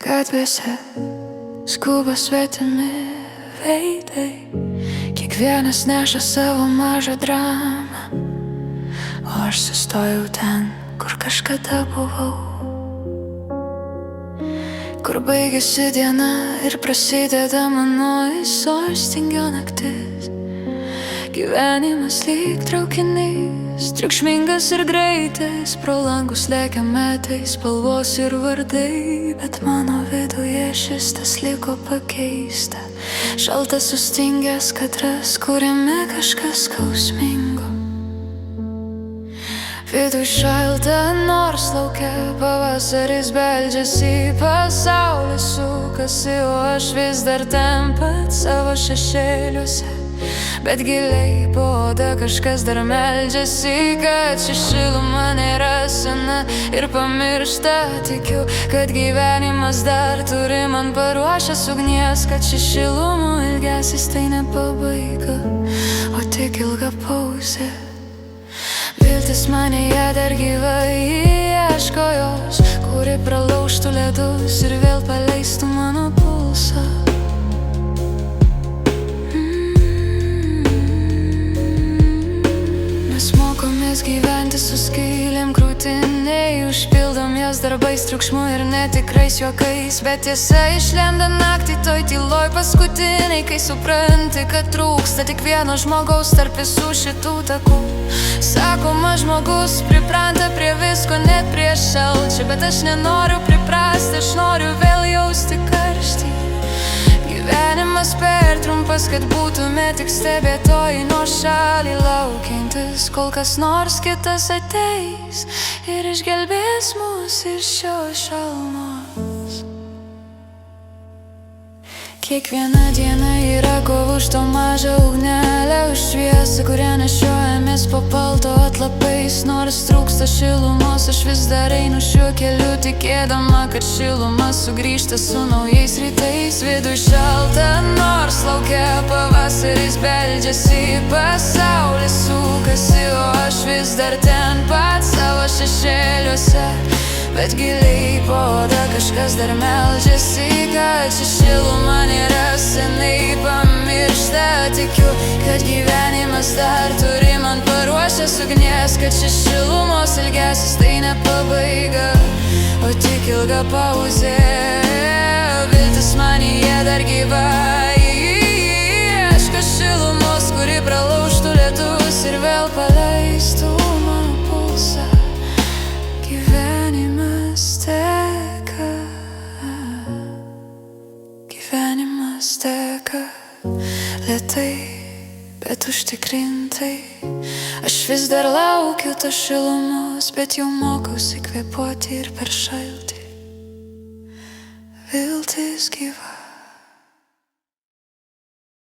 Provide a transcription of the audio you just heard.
Gatvėse skuba svetimi veidai, kiekvienas neša savo mažą dramą, o aš sustojau ten, kur kažkada buvau, kur baigėsi diena ir prasideda mano įsostingio naktis. Gyvenimas lyg traukinys, triukšmingas ir greitais, pro langus lekia metai, spalvos ir vardai, bet mano viduje šis tas liko pakeista. Šaltas sustingęs katras, kuriame kažkas skausmingo. Viduj šalta, nors lauke pavasaris beldžiasi, pasaulis sukasi, o aš vis dar ten pat savo šešėliuose. Bet giliai po oda kažkas dar meldžiasi, kad ši šiluma nėra sena ir pamiršta. Tikiu, kad gyvenimas dar turi man paruošęs ugnies, kad ši šilumų ilgesis tai ne pabaiga, o tik ilga pauzė. Viltis manėje dar gyva, ieško jos, kuri pralaužtų ledus ir vėl paleistų mano pulsą. Mokomės gyventi su skylėm krūtiniai, užpildom jas darbais, triukšmu ir netikrais juokais. Bet tiesa išlenda naktį toj tyloj paskutiniai, kai supranti, kad trūksta tik vieno žmogaus tarp visų šitų takų. Sakoma, žmogus pripranta prie visko, net prie šalčio, bet aš nenoriu priprasti, aš noriu vėl jausti karštį. Gyvenimas per trumpas, kad būtume tik stebėtojai nuo šalį laukiantis, kol kas nors kitas ateis ir išgelbės mus iš šios šalmos. Kiekviena diena yra kova už to mažą ugnelę, už šviesą, kurią nešiojamės po palto atlapais. Nors trūksta šilumos, aš vis dar einu šiuo keliu, tikėdama, kad šiluma sugrįžta su naujais rytais. Viduj šalta, nors lauke pavasaris beldžiasi, pasaulis sukasi, o aš vis dar ten pat savo šešėliuose. Bet giliai po oda kažkas dar meldžiasi, kad ši šiluma nėra senai pamiršta. Tikiu, kad gyvenimas dar turi man paruošęs ugnies, kad ši šilumos ilgesis tai ne pabaiga, o tik ilga pauzė. Viltis manyje dar gyva, ieško šilumos, kuri pralaužtų ledus ir vėl paleistų mano pulsą. Gyvenimas teka lėtai, bet užtikrintai. Aš vis dar laukiu tos šilumos, bet jau mokausi kvėpuoti ir per šaltį. Viltis gyva.